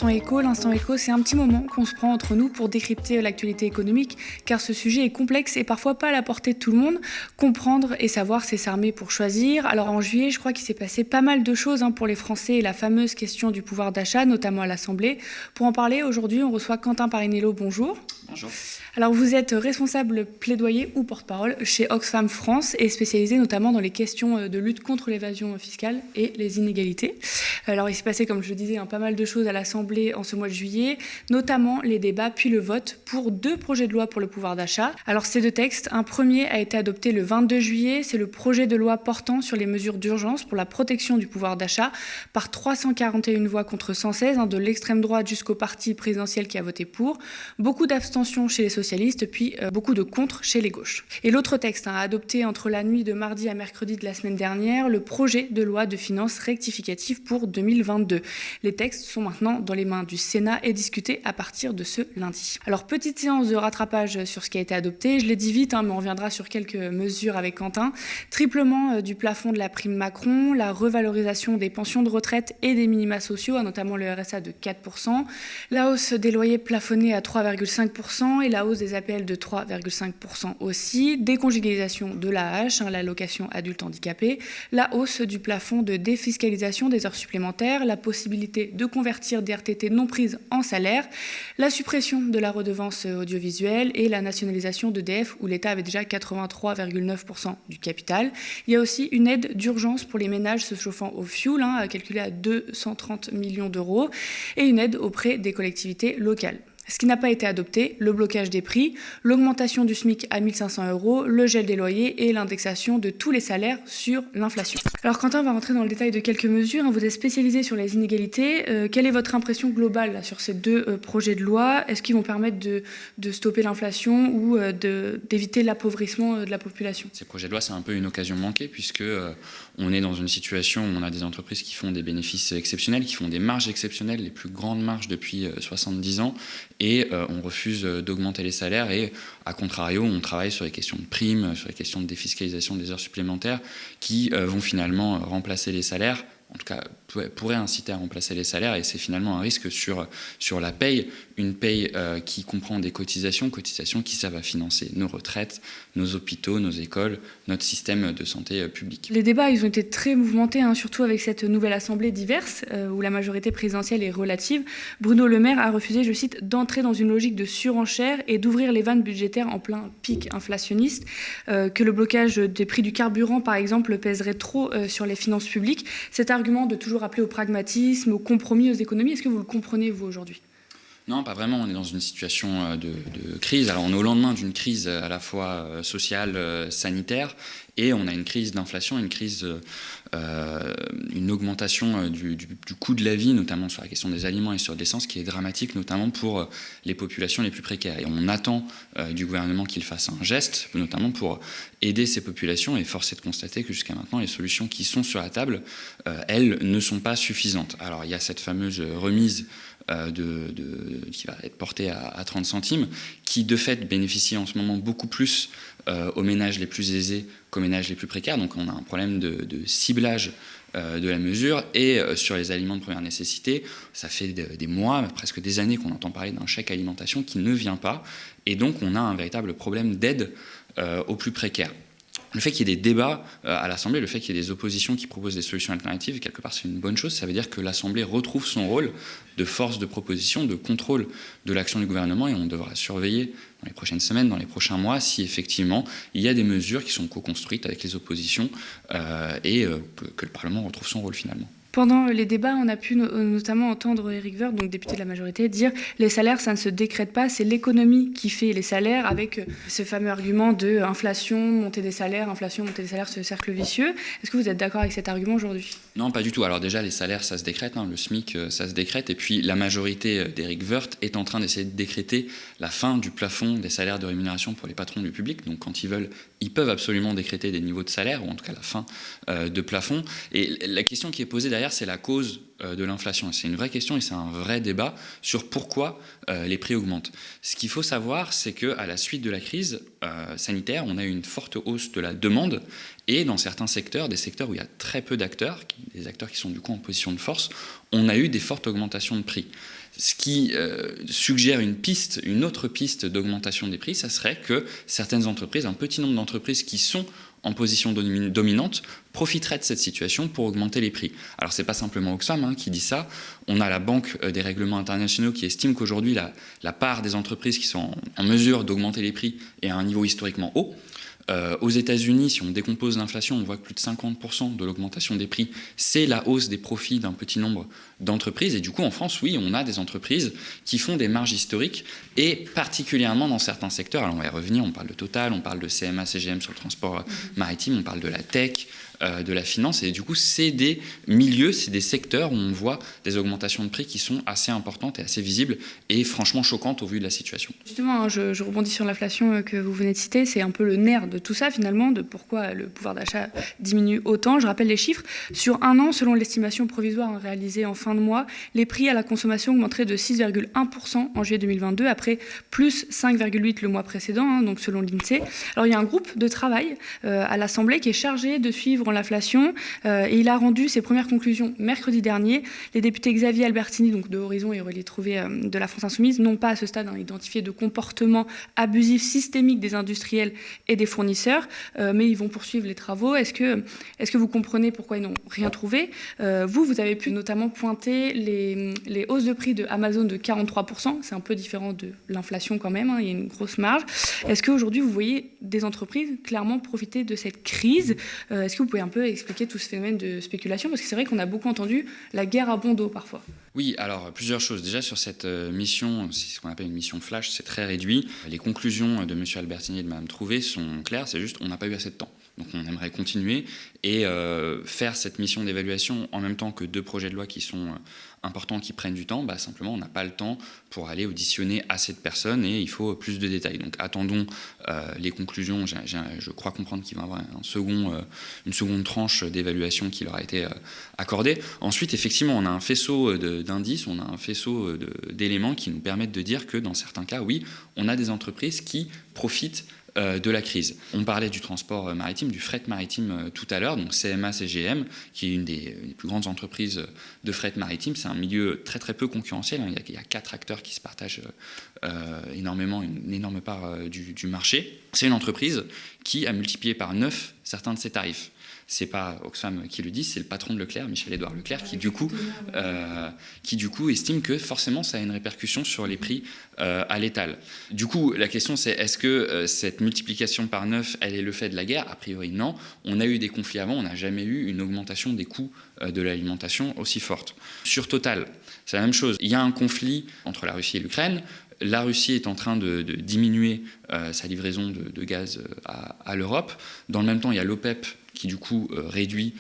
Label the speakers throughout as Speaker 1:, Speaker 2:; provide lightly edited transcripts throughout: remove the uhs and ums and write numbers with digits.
Speaker 1: l'Instant Éco. L'Instant Éco, c'est un petit moment qu'on se prend entre nous pour décrypter l'actualité économique, car ce sujet est complexe et parfois pas à la portée de tout le monde. Comprendre et savoir, c'est s'armer pour choisir. Alors en juillet, je crois qu'il s'est passé pas mal de choses pour les Français et la fameuse question du pouvoir d'achat, notamment à l'Assemblée. Pour en parler, aujourd'hui, on reçoit Quentin Parinello. Bonjour.
Speaker 2: Bonjour.
Speaker 1: Alors vous êtes responsable plaidoyer ou porte-parole chez Oxfam France et spécialisé notamment dans les questions de lutte contre l'évasion fiscale et les inégalités. Alors il s'est passé, comme je le disais, pas mal de choses à l'Assemblée en ce mois de juillet, notamment les débats puis le vote pour 2 projets de loi pour le pouvoir d'achat. Alors ces 2 textes, un premier a été adopté le 22 juillet, c'est le projet de loi portant sur les mesures d'urgence pour la protection du pouvoir d'achat par 341 voix contre 116, de l'extrême droite jusqu'au parti présidentiel qui a voté pour. Beaucoup d'abstention chez les socialistes, puis beaucoup de contre chez les gauches. Et l'autre texte a adopté entre la nuit de mardi à mercredi de la semaine dernière le projet de loi de finances rectificative pour 2022. Les textes sont maintenant dans les mains du Sénat et discutés à partir de ce lundi. Alors petite séance de rattrapage sur ce qui a été adopté, je l'ai dit vite, mais on reviendra sur quelques mesures avec Quentin. Triplement du plafond de la prime Macron, la revalorisation des pensions de retraite et des minima sociaux, notamment le RSA de 4%, la hausse des loyers plafonnés à 3,5% et la hausse des APL de 3,5% aussi, déconjugalisation de l'AAH, l'allocation adulte handicapé, la hausse du plafond de défiscalisation des heures supplémentaires, la possibilité de convertir des RTT non prises en salaire, la suppression de la redevance audiovisuelle et la nationalisation d'EDF où l'État avait déjà 83,9% du capital. Il y a aussi une aide d'urgence pour les ménages se chauffant au fioul, calculée à 230 millions d'euros, et une aide auprès des collectivités locales. Ce qui n'a pas été adopté, le blocage des prix, l'augmentation du SMIC à 1 500 €, le gel des loyers et l'indexation de tous les salaires sur l'inflation. Alors Quentin va rentrer dans le détail de quelques mesures. Vous êtes spécialisé sur les inégalités. Quelle est votre impression globale sur ces 2 projets de loi ? Est-ce qu'ils vont permettre de stopper l'inflation ou d'éviter l'appauvrissement de la population ?
Speaker 2: Ces projets de loi, c'est un peu une occasion manquée puisque on est dans une situation où on a des entreprises qui font des bénéfices exceptionnels, qui font des marges exceptionnelles, les plus grandes marges depuis 70 ans. Et on refuse d'augmenter les salaires et, à contrario, on travaille sur les questions de primes, sur les questions de défiscalisation des heures supplémentaires qui vont finalement remplacer les salaires, en tout cas pourraient inciter à remplacer les salaires, et c'est finalement un risque sur la paye, une paye qui comprend des cotisations qui servent à financer nos retraites, nos hôpitaux, nos écoles, notre système de santé public.
Speaker 1: Les débats, ils ont été très mouvementés, surtout avec cette nouvelle assemblée diverse, où la majorité présidentielle est relative. Bruno Le Maire a refusé, je cite, d'entrer dans une logique de surenchère et d'ouvrir les vannes budgétaires en plein pic inflationniste, que le blocage des prix du carburant, par exemple, pèserait trop sur les finances publiques. Cet argument de toujours appeler au pragmatisme, au compromis, aux économies, est-ce que vous le comprenez, vous, aujourd'hui ?
Speaker 2: Non, pas vraiment. On est dans une situation de crise. Alors, on est au lendemain d'une crise à la fois sociale, sanitaire, et on a une crise d'inflation, une augmentation du coût de la vie, notamment sur la question des aliments et sur l'essence, qui est dramatique, notamment pour les populations les plus précaires. Et on attend du gouvernement qu'il fasse un geste, notamment pour aider ces populations, et force est de constater que jusqu'à maintenant, les solutions qui sont sur la table, elles ne sont pas suffisantes. Alors, il y a cette fameuse remise qui va être portée à 30 centimes, qui de fait bénéficie en ce moment beaucoup plus aux ménages les plus aisés qu'aux ménages les plus précaires. Donc on a un problème de ciblage de la mesure. Et sur les aliments de première nécessité, ça fait des mois, presque des années qu'on entend parler d'un chèque alimentation qui ne vient pas. Et donc on a un véritable problème d'aide aux plus précaires. Le fait qu'il y ait des débats à l'Assemblée, le fait qu'il y ait des oppositions qui proposent des solutions alternatives, quelque part c'est une bonne chose. Ça veut dire que l'Assemblée retrouve son rôle de force de proposition, de contrôle de l'action du gouvernement, et on devra surveiller dans les prochaines semaines, dans les prochains mois, si effectivement il y a des mesures qui sont co-construites avec les oppositions et que le Parlement retrouve son rôle finalement.
Speaker 1: Pendant les débats, on a pu notamment entendre Éric Woerth, donc député de la majorité, dire « les salaires, ça ne se décrète pas, c'est l'économie qui fait les salaires », avec ce fameux argument de inflation, montée des salaires, ce cercle vicieux. Est-ce que vous êtes d'accord avec cet argument aujourd'hui ?
Speaker 2: Non, pas du tout. Alors déjà, les salaires, ça se décrète, le SMIC, ça se décrète, et puis la majorité d'Éric Woerth est en train d'essayer de décréter la fin du plafond des salaires de rémunération pour les patrons du public. Donc quand ils veulent, ils peuvent absolument décréter des niveaux de salaire, ou en tout cas la fin de plafond. Et la question qui est posée derrière, derrière, c'est la cause de l'inflation. C'est une vraie question et c'est un vrai débat sur pourquoi les prix augmentent. Ce qu'il faut savoir, c'est qu'à la suite de la crise sanitaire, on a eu une forte hausse de la demande et dans certains secteurs, des secteurs où il y a très peu d'acteurs, des acteurs qui sont du coup en position de force, on a eu des fortes augmentations de prix. Ce qui suggère une autre piste d'augmentation des prix, ça serait que certaines entreprises, un petit nombre d'entreprises qui sont en position dominante, profiteraient de cette situation pour augmenter les prix. Alors c'est pas simplement Oxfam qui dit ça, on a la Banque des règlements internationaux qui estime qu'aujourd'hui la part des entreprises qui sont en mesure d'augmenter les prix est à un niveau historiquement haut. Aux États-Unis, si on décompose l'inflation, on voit que plus de 50% de l'augmentation des prix, c'est la hausse des profits d'un petit nombre d'entreprises. Et du coup, en France, oui, on a des entreprises qui font des marges historiques, et particulièrement dans certains secteurs. Alors on va y revenir, on parle de Total, on parle de CMA, CGM sur le transport maritime, on parle de la tech, de la finance. Et du coup, c'est des milieux, c'est des secteurs où on voit des augmentations de prix qui sont assez importantes et assez visibles et franchement choquantes au vu de la situation.
Speaker 1: Justement, je rebondis sur l'inflation que vous venez de citer. C'est un peu le nerf de tout ça, finalement, de pourquoi le pouvoir d'achat diminue autant. Je rappelle les chiffres. Sur un an, selon l'estimation provisoire réalisée en fin de mois, les prix à la consommation augmenteraient de 6,1% en juillet 2022, après plus 5,8% le mois précédent, donc selon l'INSEE. Alors, il y a un groupe de travail à l'Assemblée qui est chargé de suivre l'inflation et il a rendu ses premières conclusions mercredi dernier. Les députés Xavier Albertini, donc de Horizon, et Aurélie Trouvé de la France Insoumise, n'ont pas à ce stade identifié de comportement abusif systémique des industriels et des fournisseurs, mais ils vont poursuivre les travaux. Est-ce que vous comprenez pourquoi ils n'ont rien trouvé ? Vous avez pu notamment pointer les hausses de prix de Amazon de 43%. C'est un peu différent de l'inflation quand même, il y a une grosse marge. Est-ce qu'aujourd'hui, vous voyez des entreprises clairement profiter de cette crise ? Est-ce que vous pouvez un peu expliquer tout ce phénomène de spéculation ? Parce que c'est vrai qu'on a beaucoup entendu la guerre à bon dos parfois.
Speaker 2: Oui, alors plusieurs choses. Déjà sur cette mission, c'est ce qu'on appelle une mission flash, c'est très réduit. Les conclusions de M. Albertini et de Mme Trouvé sont claires, c'est juste on n'a pas eu assez de temps. Donc on aimerait continuer et faire cette mission d'évaluation en même temps que 2 projets de loi qui sont importants, qui prennent du temps. Simplement on n'a pas le temps pour aller auditionner assez de personnes et il faut plus de détails. Donc attendons les conclusions. Je crois comprendre qu'il va y avoir une seconde tranche d'évaluation qui leur a été accordée. Ensuite, effectivement, on a un faisceau d'indices, on a un faisceau d'éléments qui nous permettent de dire que dans certains cas, oui, on a des entreprises qui profitent de la crise. On parlait du transport maritime, du fret maritime tout à l'heure, donc CMA, CGM, qui est une des plus grandes entreprises de fret maritime. C'est un milieu très très peu concurrentiel, il y a 4 acteurs qui se partagent une énorme part du marché. C'est une entreprise qui a multiplié par 9 certains de ses tarifs. C'est pas Oxfam qui le dit, c'est le patron de Leclerc, Michel-Édouard Leclerc, qui du coup estime que forcément ça a une répercussion sur les prix à l'étal. Du coup, la question c'est est-ce que cette multiplication par 9, elle est le fait de la guerre ? A priori non. On a eu des conflits avant, on n'a jamais eu une augmentation des coûts de l'alimentation aussi forte. Sur Total, c'est la même chose. Il y a un conflit entre la Russie et l'Ukraine. La Russie est en train de diminuer sa livraison de gaz à l'Europe. Dans le même temps, il y a l'OPEP qui du coup réduit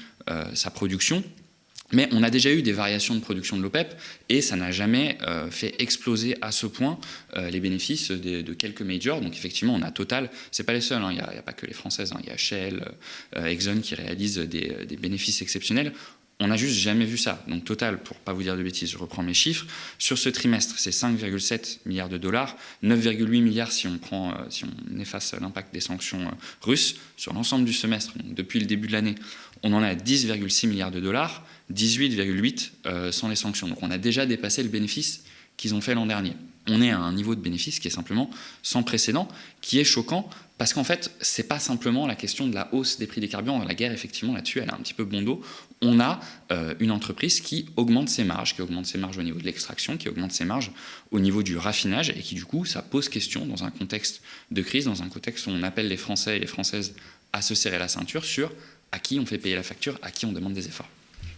Speaker 2: sa production. Mais on a déjà eu des variations de production de l'OPEP et ça n'a jamais fait exploser à ce point les bénéfices de quelques majors. Donc effectivement, on a Total, c'est pas les seuls, il n'y a pas que les françaises, il y a Shell, Exxon qui réalisent des bénéfices exceptionnels. On n'a juste jamais vu ça. Donc Total, pour ne pas vous dire de bêtises, je reprends mes chiffres. Sur ce trimestre, c'est 5,7 milliards de dollars, 9,8 milliards si on efface l'impact des sanctions russes. Sur l'ensemble du semestre, donc depuis le début de l'année, on en a 10,6 milliards de dollars, 18,8 sans les sanctions. Donc on a déjà dépassé le bénéfice qu'ils ont fait l'an dernier. On est à un niveau de bénéfice qui est simplement sans précédent, qui est choquant, parce qu'en fait, c'est pas simplement la question de la hausse des prix des carburants. La guerre, effectivement, là-dessus, elle a un petit peu bon dos. On a une entreprise qui augmente ses marges, au niveau de l'extraction, qui augmente ses marges au niveau du raffinage, et qui, du coup, ça pose question dans un contexte de crise, dans un contexte où on appelle les Français et les Françaises à se serrer la ceinture sur à qui on fait payer la facture, à qui on demande des efforts.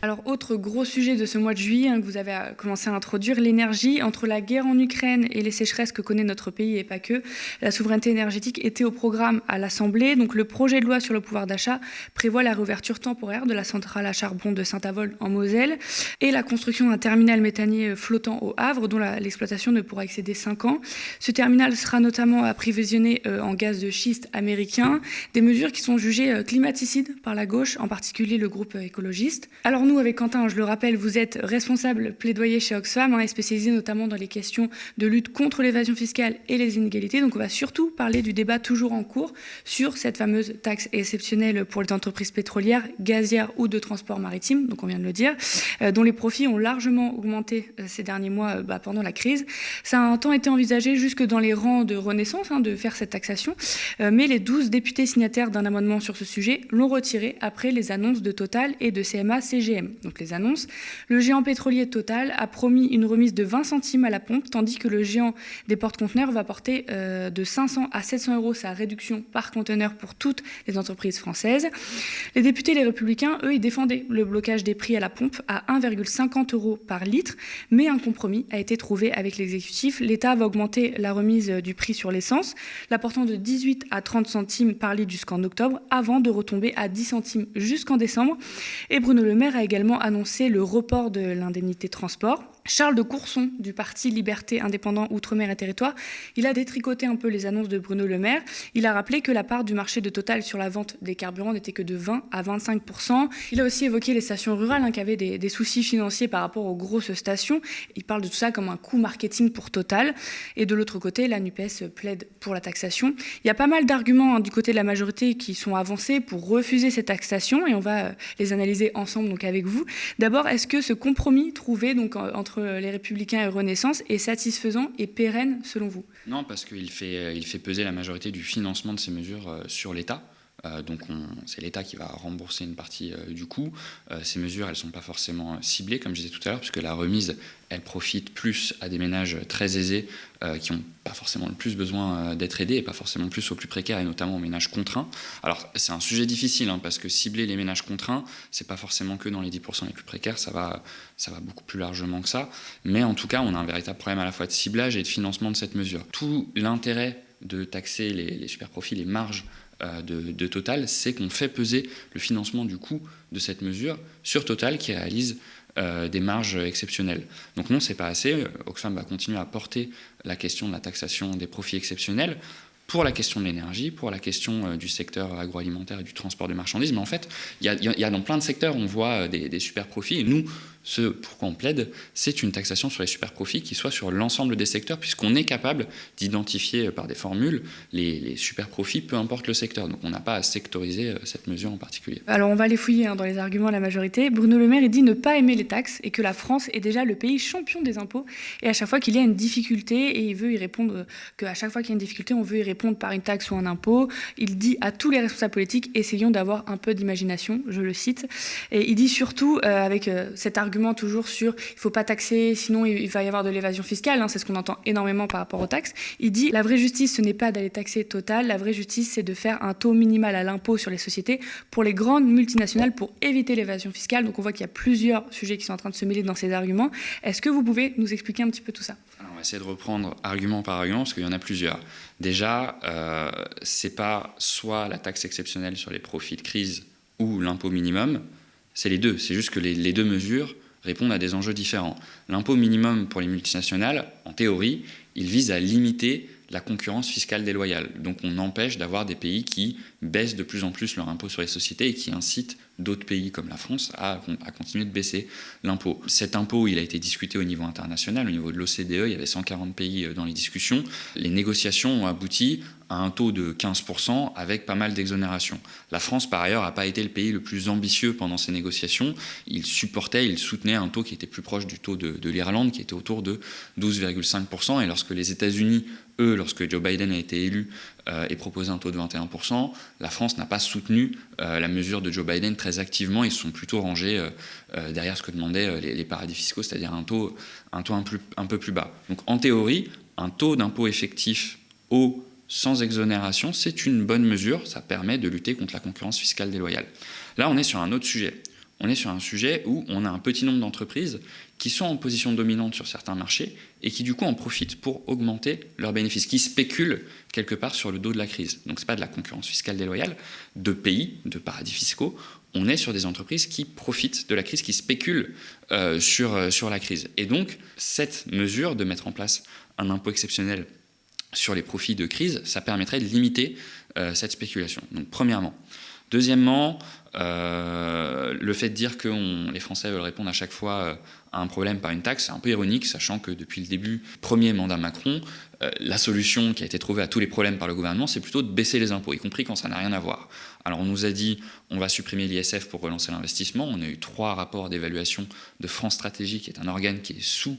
Speaker 1: Alors, autre gros sujet de ce mois de juillet que vous avez commencé à introduire, l'énergie. Entre la guerre en Ukraine et les sécheresses que connaît notre pays et pas que, la souveraineté énergétique était au programme à l'Assemblée. Donc, le projet de loi sur le pouvoir d'achat prévoit la réouverture temporaire de la centrale à charbon de Saint-Avold en Moselle et la construction d'un terminal méthanier flottant au Havre dont l'exploitation ne pourra excéder 5 ans. Ce terminal sera notamment approvisionné en gaz de schiste américain, des mesures qui sont jugées climaticides par la gauche, en particulier le groupe écologiste. Alors nous, nous, avec Quentin, je le rappelle, vous êtes responsable plaidoyer chez Oxfam, et spécialisé notamment dans les questions de lutte contre l'évasion fiscale et les inégalités. Donc on va surtout parler du débat toujours en cours sur cette fameuse taxe exceptionnelle pour les entreprises pétrolières, gazières ou de transport maritime, donc on vient de le dire, dont les profits ont largement augmenté ces derniers mois pendant la crise. Ça a un temps été envisagé jusque dans les rangs de Renaissance de faire cette taxation, mais les 12 députés signataires d'un amendement sur ce sujet l'ont retiré après les annonces de Total et de CMA-CGM. Donc les annonces, le géant pétrolier Total a promis une remise de 20 centimes à la pompe, tandis que le géant des porte-conteneurs va porter de 500 à 700 euros sa réduction par conteneur pour toutes les entreprises françaises. Les députés, les Républicains, eux, ils défendaient le blocage des prix à la pompe à 1,50 euros par litre, mais un compromis a été trouvé avec l'exécutif. L'État va augmenter la remise du prix sur l'essence, la portant de 18 à 30 centimes par litre jusqu'en octobre, avant de retomber à 10 centimes jusqu'en décembre. Et Bruno Le Maire a également annoncé le report de l'indemnité transport. Charles de Courson, du parti Liberté, Indépendants, Outre-mer et Territoires, il a détricoté un peu les annonces de Bruno Le Maire. Il a rappelé que la part du marché de Total sur la vente des carburants n'était que de 20 à 25%. Il a aussi évoqué les stations rurales qui avaient des soucis financiers par rapport aux grosses stations. Il parle de tout ça comme un coût marketing pour Total. Et de l'autre côté, la NUPES plaide pour la taxation. Il y a pas mal d'arguments du côté de la majorité qui sont avancés pour refuser cette taxation et on va les analyser ensemble donc avec vous. D'abord, est-ce que ce compromis trouvé donc entre les Républicains et Renaissance est satisfaisant et pérenne selon vous?
Speaker 2: Non, parce qu'il fait peser la majorité du financement de ces mesures sur l'État. Donc c'est l'État qui va rembourser une partie du coût. Ces mesures, elles ne sont pas forcément ciblées, comme je disais tout à l'heure, puisque la remise, elle profite plus à des ménages très aisés qui n'ont pas forcément le plus besoin d'être aidés et pas forcément plus aux plus précaires et notamment aux ménages contraints. Alors c'est un sujet difficile parce que cibler les ménages contraints, c'est pas forcément que dans les 10% les plus précaires, ça va beaucoup plus largement que ça. Mais en tout cas, on a un véritable problème à la fois de ciblage et de financement de cette mesure. Tout l'intérêt de taxer les super profits, les marges de Total, c'est qu'on fait peser le financement du coût de cette mesure sur Total qui réalise des marges exceptionnelles. Donc non, c'est pas assez. Oxfam va continuer à porter la question de la taxation des profits exceptionnels pour la question de l'énergie, pour la question du secteur agroalimentaire et du transport de marchandises. Mais en fait, il y a dans plein de secteurs, on voit des super profits. Et nous, ce pourquoi on plaide, c'est une taxation sur les super profits qui soit sur l'ensemble des secteurs, puisqu'on est capable d'identifier par des formules les super profits, peu importe le secteur. Donc on n'a pas à sectoriser cette mesure en particulier.
Speaker 1: Alors on va les fouiller dans les arguments de la majorité. Bruno Le Maire, il dit ne pas aimer les taxes et que la France est déjà le pays champion des impôts. Et à chaque fois qu'il y a une difficulté, et il veut y répondre, qu'à chaque fois qu'il y a une difficulté, on veut y répondre par une taxe ou un impôt. Il dit à tous les responsables politiques, essayons d'avoir un peu d'imagination, je le cite. Et il dit surtout, avec cet argument toujours sur il ne faut pas taxer, sinon il va y avoir de l'évasion fiscale, c'est ce qu'on entend énormément par rapport aux taxes. Il dit la vraie justice, ce n'est pas d'aller taxer Total, la vraie justice, c'est de faire un taux minimal à l'impôt sur les sociétés pour les grandes multinationales pour éviter l'évasion fiscale. Donc on voit qu'il y a plusieurs sujets qui sont en train de se mêler dans ces arguments. Est-ce que vous pouvez nous expliquer un petit peu tout ça?
Speaker 2: Alors, on va essayer de reprendre argument par argument, parce qu'il y en a plusieurs. Déjà, c'est pas soit la taxe exceptionnelle sur les profits de crise ou l'impôt minimum, c'est les deux. C'est juste que les deux mesures répondent à des enjeux différents. L'impôt minimum pour les multinationales, en théorie, il vise à limiter la concurrence fiscale déloyale. Donc on empêche d'avoir des pays qui baissent de plus en plus leur impôt sur les sociétés et qui incitent d'autres pays comme la France à continuer de baisser l'impôt. Cet impôt, il a été discuté au niveau international, au niveau de l'OCDE, il y avait 140 pays dans les discussions. Les négociations ont abouti à un taux de 15% avec pas mal d'exonérations. La France, par ailleurs, n'a pas été le pays le plus ambitieux pendant ces négociations. Il soutenait un taux qui était plus proche du taux de l'Irlande, qui était autour de 12,5%. Et lorsque les États-Unis, lorsque Joe Biden a été élu et proposé un taux de 21%, la France n'a pas soutenu la mesure de Joe Biden très activement. Ils se sont plutôt rangés derrière ce que demandaient les paradis fiscaux, c'est-à-dire un taux un peu plus bas. Donc en théorie, un taux d'impôt effectif haut sans exonération, c'est une bonne mesure. Ça permet de lutter contre la concurrence fiscale déloyale. Là, on est sur un autre sujet. On est sur un sujet où on a un petit nombre d'entreprises qui sont en position dominante sur certains marchés et qui du coup en profitent pour augmenter leurs bénéfices, qui spéculent quelque part sur le dos de la crise. Donc ce n'est pas de la concurrence fiscale déloyale de pays, de paradis fiscaux. On est sur des entreprises qui profitent de la crise, qui spéculent sur la crise. Et donc cette mesure de mettre en place un impôt exceptionnel sur les profits de crise, ça permettrait de limiter cette spéculation. Donc premièrement. Deuxièmement, le fait de dire que les Français veulent répondre à chaque fois à un problème par une taxe, c'est un peu ironique, sachant que depuis le début, premier mandat Macron, la solution qui a été trouvée à tous les problèmes par le gouvernement, c'est plutôt de baisser les impôts, y compris quand ça n'a rien à voir. Alors on nous a dit, on va supprimer l'ISF pour relancer l'investissement. On a eu 3 rapports d'évaluation de France Stratégie, qui est un organe qui est sous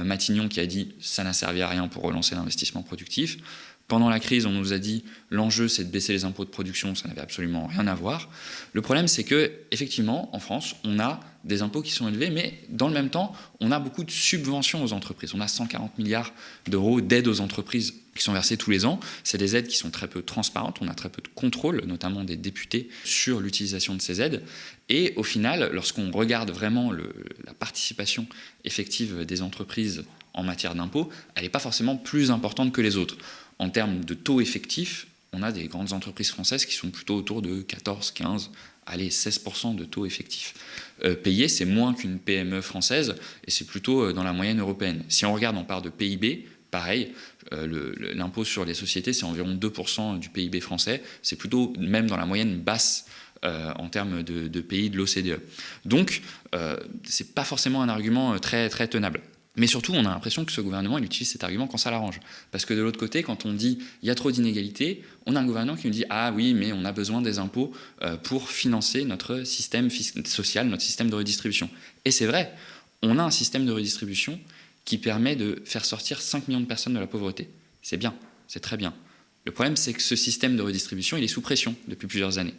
Speaker 2: Matignon, qui a dit ça n'a servi à rien pour relancer l'investissement productif. Pendant la crise, on nous a dit l'enjeu c'est de baisser les impôts de production, ça n'avait absolument rien à voir. Le problème c'est que effectivement en France, on a des impôts qui sont élevés, mais dans le même temps, on a beaucoup de subventions aux entreprises. On a 140 milliards d'euros d'aides aux entreprises qui sont versées tous les ans. C'est des aides qui sont très peu transparentes, on a très peu de contrôle, notamment des députés, sur l'utilisation de ces aides. Et au final, lorsqu'on regarde vraiment la participation effective des entreprises en matière d'impôts, elle n'est pas forcément plus importante que les autres. En termes de taux effectif, on a des grandes entreprises françaises qui sont plutôt autour de 14, 15, allez, 16% de taux effectif. Payé, c'est moins qu'une PME française et c'est plutôt dans la moyenne européenne. Si on regarde en part de PIB, pareil, l'impôt sur les sociétés, c'est environ 2% du PIB français. C'est plutôt même dans la moyenne basse en termes de pays de l'OCDE. Donc, ce n'est pas forcément un argument très, très tenable. Mais surtout, on a l'impression que ce gouvernement, il utilise cet argument quand ça l'arrange. Parce que de l'autre côté, quand on dit « il y a trop d'inégalités », on a un gouvernement qui nous dit « ah oui, mais on a besoin des impôts pour financer notre système social, notre système de redistribution ». Et c'est vrai, on a un système de redistribution qui permet de faire sortir 5 millions de personnes de la pauvreté. C'est bien, c'est très bien. Le problème, c'est que ce système de redistribution, il est sous pression depuis plusieurs années.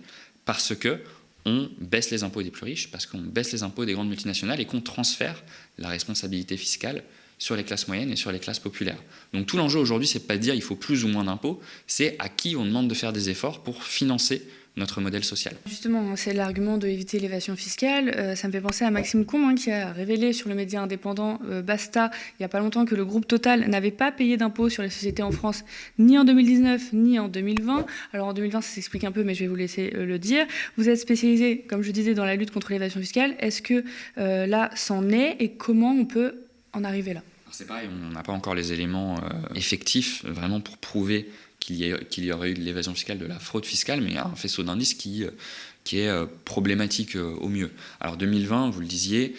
Speaker 2: Parce que on baisse les impôts des plus riches, parce qu'on baisse les impôts des grandes multinationales et qu'on transfère la responsabilité fiscale sur les classes moyennes et sur les classes populaires. Donc tout l'enjeu aujourd'hui, c'est pas de dire il faut plus ou moins d'impôts, c'est à qui on demande de faire des efforts pour financer notre modèle social.
Speaker 1: Justement, c'est l'argument d'éviter l'évasion fiscale. Ça me fait penser à Maxime Combe, qui a révélé sur le média indépendant Basta, il n'y a pas longtemps, que le groupe Total n'avait pas payé d'impôts sur les sociétés en France, ni en 2019, ni en 2020. Alors en 2020, ça s'explique un peu, mais je vais vous laisser le dire. Vous êtes spécialisé, comme je disais, dans la lutte contre l'évasion fiscale. Est-ce que là, c'en est et comment on peut en arriver là ?
Speaker 2: C'est pareil, on n'a pas encore les éléments effectifs, vraiment pour prouver qu'il y aurait eu de l'évasion fiscale, de la fraude fiscale, mais il y a un faisceau d'indices qui est problématique au mieux. Alors 2020, vous le disiez,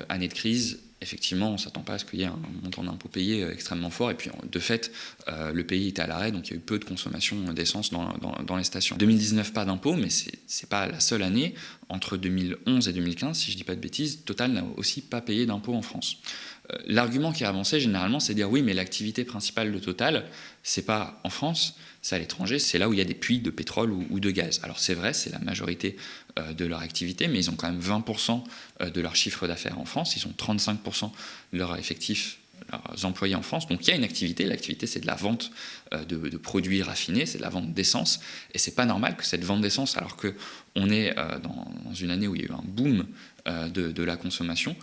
Speaker 2: année de crise, effectivement, on ne s'attend pas à ce qu'il y ait un montant d'impôt payé extrêmement fort, et puis de fait, le pays était à l'arrêt, donc il y a eu peu de consommation d'essence dans les stations. 2019, pas d'impôt, mais ce n'est pas la seule année. Entre 2011 et 2015, si je ne dis pas de bêtises, Total n'a aussi pas payé d'impôt en France. L'argument qui est avancé généralement, c'est de dire oui, mais l'activité principale de Total, c'est pas en France, c'est à l'étranger, c'est là où il y a des puits de pétrole ou de gaz. Alors c'est vrai, c'est la majorité de leur activité, mais ils ont quand même 20% de leur chiffre d'affaires en France, ils ont 35% de leur effectif, leurs employés en France. Donc il y a une activité, l'activité c'est de la vente de produits raffinés, c'est de la vente d'essence, et c'est pas normal que cette vente d'essence, alors qu'on est dans une année où il y a eu un boom de la consommation,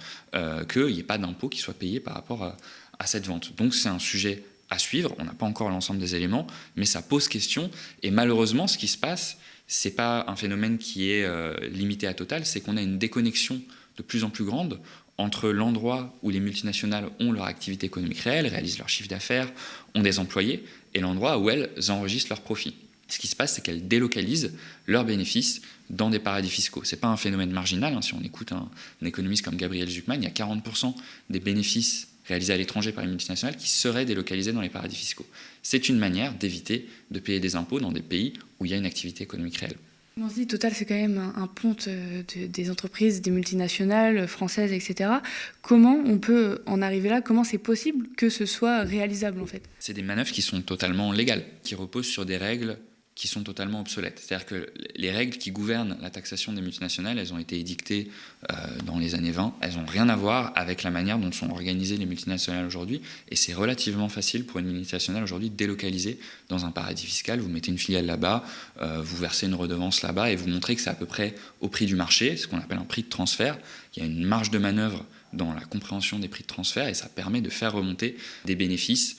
Speaker 2: qu'il n'y ait pas d'impôt qui soit payé par rapport à cette vente. Donc c'est un sujet à suivre, on n'a pas encore l'ensemble des éléments, mais ça pose question, et malheureusement ce qui se passe, c'est pas un phénomène qui est limité à Total, c'est qu'on a une déconnexion de plus en plus grande entre l'endroit où les multinationales ont leur activité économique réelle, réalisent leur chiffre d'affaires, ont des employés, et l'endroit où elles enregistrent leurs profits. Ce qui se passe, c'est qu'elles délocalisent leurs bénéfices dans des paradis fiscaux. Ce n'est pas un phénomène marginal. Si on écoute un économiste comme Gabriel Zucman, il y a 40% des bénéfices réalisés à l'étranger par les multinationales qui seraient délocalisés dans les paradis fiscaux. C'est une manière d'éviter de payer des impôts dans des pays où il y a une activité économique réelle.
Speaker 1: On se dit, Total, c'est quand même un ponte des entreprises, des multinationales françaises, etc. Comment on peut en arriver là ? Comment c'est possible que ce soit réalisable, en fait ?
Speaker 2: C'est des manœuvres qui sont totalement légales, qui reposent sur des règles qui sont totalement obsolètes. C'est-à-dire que les règles qui gouvernent la taxation des multinationales, elles ont été édictées dans les années 20. Elles n'ont rien à voir avec la manière dont sont organisées les multinationales aujourd'hui. Et c'est relativement facile pour une multinationale aujourd'hui de délocaliser dans un paradis fiscal. Vous mettez une filiale là-bas, vous versez une redevance là-bas et vous montrez que c'est à peu près au prix du marché, ce qu'on appelle un prix de transfert. Il y a une marge de manœuvre dans la compréhension des prix de transfert et ça permet de faire remonter des bénéfices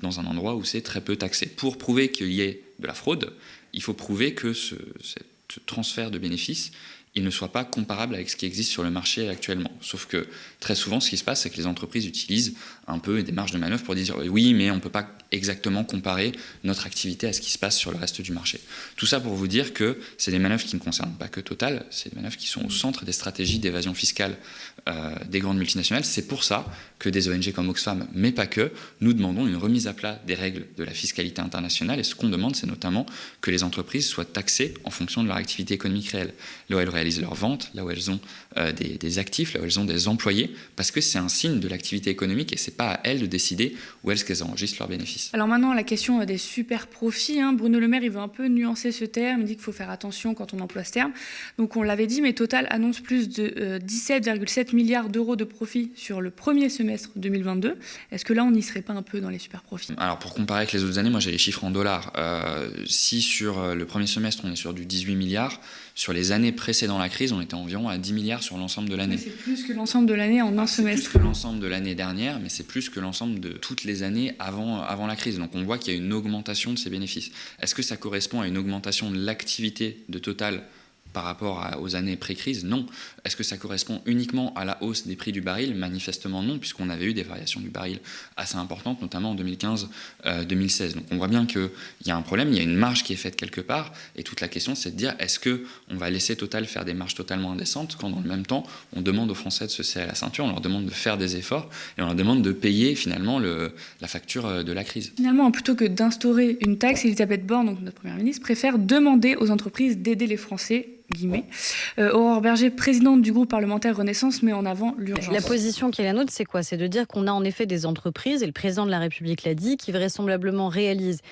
Speaker 2: dans un endroit où c'est très peu taxé. Pour prouver qu'il y ait de la fraude, il faut prouver que ce transfert de bénéfices il ne soit pas comparable avec ce qui existe sur le marché actuellement. Sauf que très souvent, ce qui se passe, c'est que les entreprises utilisent un peu des marges de manœuvre pour dire oui, mais on ne peut pas exactement comparer notre activité à ce qui se passe sur le reste du marché. Tout ça pour vous dire que c'est des manœuvres qui ne concernent pas que Total, c'est des manœuvres qui sont au centre des stratégies d'évasion fiscale des grandes multinationales. C'est pour ça que des ONG comme Oxfam, mais pas que, nous demandons une remise à plat des règles de la fiscalité internationale. Et ce qu'on demande, c'est notamment que les entreprises soient taxées en fonction de leur activité économique réelle. Là où elles réalisent leurs ventes, là où elles ont des actifs, là où elles ont des employés, parce que c'est un signe de l'activité économique et c'est pas à elles de décider où est-ce qu'elles enregistrent leurs bénéfices.
Speaker 1: Alors maintenant, la question des super profits, Bruno Le Maire, il veut un peu nuancer ce terme, il dit qu'il faut faire attention quand on emploie ce terme. Donc on l'avait dit, mais Total annonce plus de 17,7 milliards d'euros de profits sur le premier semestre 2022. Est-ce que là, on n'y serait pas un peu dans les super profits?
Speaker 2: Alors pour comparer avec les autres années, moi j'ai les chiffres en dollars. Si sur le premier semestre, on est sur du 18 milliards, sur les années précédant la crise, on était environ à 10 milliards sur l'ensemble de l'année.
Speaker 1: Mais c'est plus que l'ensemble de l'année en un semestre.
Speaker 2: C'est plus que l'ensemble de l'année dernière, mais c'est plus que l'ensemble de toutes les années avant la crise. Donc on voit qu'il y a une augmentation de ces bénéfices. Est-ce que ça correspond à une augmentation de l'activité de Total par rapport aux années pré-crise? Non. Est-ce que ça correspond uniquement à la hausse des prix du baril? Manifestement non, puisqu'on avait eu des variations du baril assez importantes, notamment en 2015-2016. Donc on voit bien qu'il y a un problème, il y a une marge qui est faite quelque part, et toute la question c'est de dire, est-ce qu'on va laisser Total faire des marges totalement indécentes, quand dans le même temps, on demande aux Français de se serrer la ceinture, on leur demande de faire des efforts, et on leur demande de payer finalement la facture de la crise.
Speaker 1: Finalement, plutôt que d'instaurer une taxe, Elisabeth Borne, donc notre Première ministre, préfère demander aux entreprises d'aider les Français, guillemets. Aurore Berger, présidente du groupe parlementaire Renaissance, met en avant l'urgence.
Speaker 3: La position qui est la nôtre, c'est quoi? C'est de dire qu'on a en effet des entreprises, et le président de la République l'a dit, qui vraisemblablement réalisent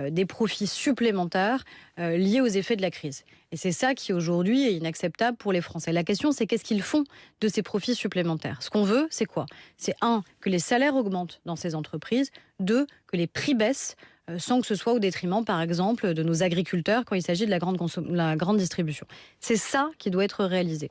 Speaker 3: des profits supplémentaires liés aux effets de la crise. Et c'est ça qui aujourd'hui est inacceptable pour les Français. La question, c'est qu'est-ce qu'ils font de ces profits supplémentaires? Ce qu'on veut, c'est quoi? C'est 1, que les salaires augmentent dans ces entreprises, 2, que les prix baissent, sans que ce soit au détriment, par exemple, de nos agriculteurs quand il s'agit de la grande distribution. C'est ça qui doit être réalisé.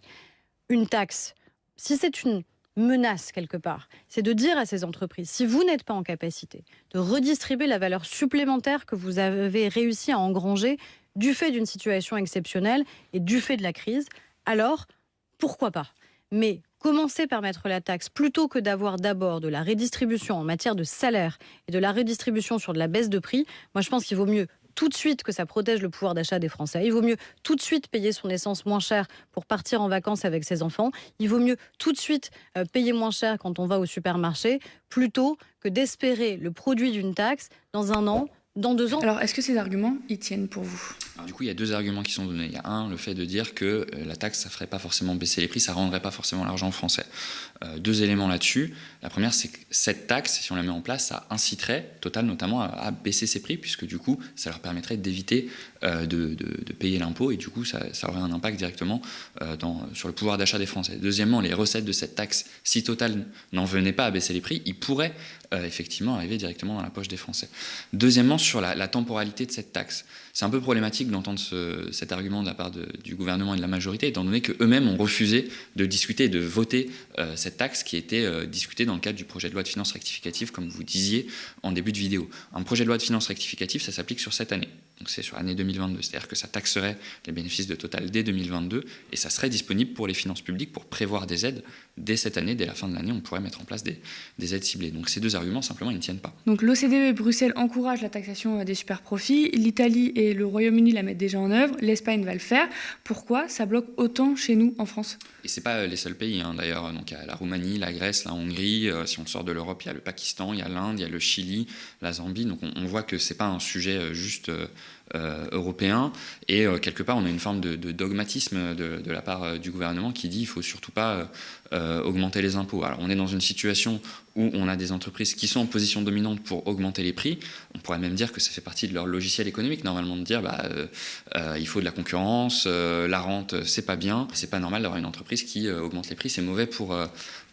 Speaker 3: Une taxe, si c'est une menace quelque part, c'est de dire à ces entreprises, si vous n'êtes pas en capacité de redistribuer la valeur supplémentaire que vous avez réussi à engranger du fait d'une situation exceptionnelle et du fait de la crise, alors pourquoi pas? Mais commencer par mettre la taxe plutôt que d'avoir d'abord de la redistribution en matière de salaire et de la redistribution sur de la baisse de prix, moi je pense qu'il vaut mieux tout de suite que ça protège le pouvoir d'achat des Français. Il vaut mieux tout de suite payer son essence moins cher pour partir en vacances avec ses enfants. Il vaut mieux tout de suite payer moins cher quand on va au supermarché, plutôt que d'espérer le produit d'une taxe dans 1 an, dans 2 ans.
Speaker 1: Alors, est-ce que ces arguments y tiennent pour vous?
Speaker 2: Alors, du coup, il y a 2 arguments qui sont donnés. Il y a un, le fait de dire que la taxe, ça ne ferait pas forcément baisser les prix, ça ne rendrait pas forcément l'argent français. 2 éléments là-dessus. La première, c'est que cette taxe, si on la met en place, ça inciterait Total notamment à baisser ses prix, puisque du coup, ça leur permettrait d'éviter de payer l'impôt, et du coup, ça aurait un impact directement sur le pouvoir d'achat des Français. Deuxièmement, les recettes de cette taxe, si Total n'en venait pas à baisser les prix, ils pourraient effectivement arriver directement dans la poche des Français. Deuxièmement, sur la temporalité de cette taxe. C'est un peu problématique d'entendre cet argument de la part du gouvernement et de la majorité, étant donné qu'eux-mêmes ont refusé de discuter et de voter cette taxe qui était discutée dans le cadre du projet de loi de finances rectificative, comme vous disiez en début de vidéo. Un projet de loi de finances rectificative, ça s'applique sur cette année. Donc c'est sur l'année 2022, c'est-à-dire que ça taxerait les bénéfices de Total dès 2022 et ça serait disponible pour les finances publiques pour prévoir des aides dès cette année, dès la fin de l'année, on pourrait mettre en place des aides ciblées. Donc ces 2 arguments, simplement, ils ne tiennent pas.
Speaker 1: Donc l'OCDE et Bruxelles encouragent la taxation des super-profits, l'Italie et le Royaume-Uni la mettent déjà en œuvre, l'Espagne va le faire. Pourquoi ça bloque autant chez nous en France? Et
Speaker 2: ce n'est pas les seuls pays, d'ailleurs. Donc il y a la Roumanie, la Grèce, la Hongrie. Si on sort de l'Europe, il y a le Pakistan, il y a l'Inde, il y a le Chili, la Zambie. Donc on voit que ce n'est pas un sujet juste européen, et quelque part on a une forme de dogmatisme de la part du gouvernement qui dit il ne faut surtout pas augmenter les impôts. Alors on est dans une situation où on a des entreprises qui sont en position dominante pour augmenter les prix. On pourrait même dire que ça fait partie de leur logiciel économique normalement, de dire il faut de la concurrence, la rente c'est pas bien, c'est pas normal d'avoir une entreprise qui augmente les prix, c'est mauvais pour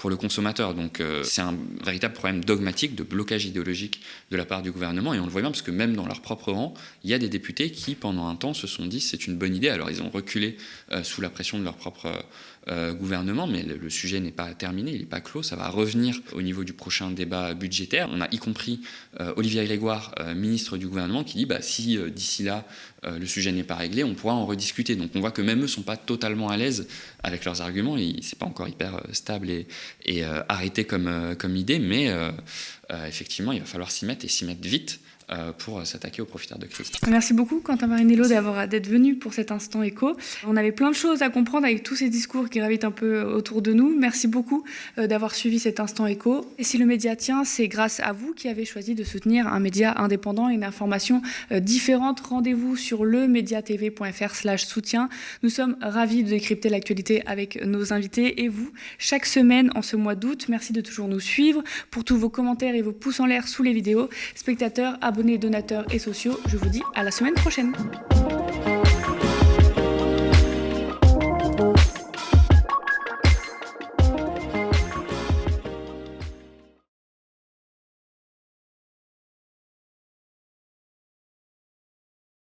Speaker 2: le consommateur. Donc c'est un véritable problème dogmatique de blocage idéologique de la part du gouvernement, et on le voit bien parce que même dans leur propre rang, il y a des députés députés qui, pendant un temps, se sont dit c'est une bonne idée. Alors, ils ont reculé sous la pression de leur propre gouvernement, mais le sujet n'est pas terminé, il n'est pas clos. Ça va revenir au niveau du prochain débat budgétaire. On a y compris Olivier Grégoire, ministre du gouvernement, qui dit si d'ici là le sujet n'est pas réglé, on pourra en rediscuter. Donc on voit que même eux ne sont pas totalement à l'aise avec leurs arguments. C'est pas encore hyper stable et arrêté comme idée, mais effectivement, il va falloir s'y mettre et s'y mettre vite pour s'attaquer aux profiteurs de crise.
Speaker 1: Merci beaucoup Quentin Marinello d'être venu pour cet instant éco. On avait plein de choses à comprendre avec tous ces discours qui gravitent un peu autour de nous. Merci beaucoup d'avoir suivi cet instant éco. Et si le média tient, c'est grâce à vous qui avez choisi de soutenir un média indépendant et une information différente. Rendez-vous sur lemediatv.fr/soutien. Nous sommes ravis de décrypter l'actualité avec nos invités et vous, chaque semaine en ce mois d'août. Merci de toujours nous suivre. Pour tous vos commentaires et vos pouces en l'air sous les vidéos, spectateurs, abonnés, donateurs et sociaux, je vous dis à la semaine prochaine.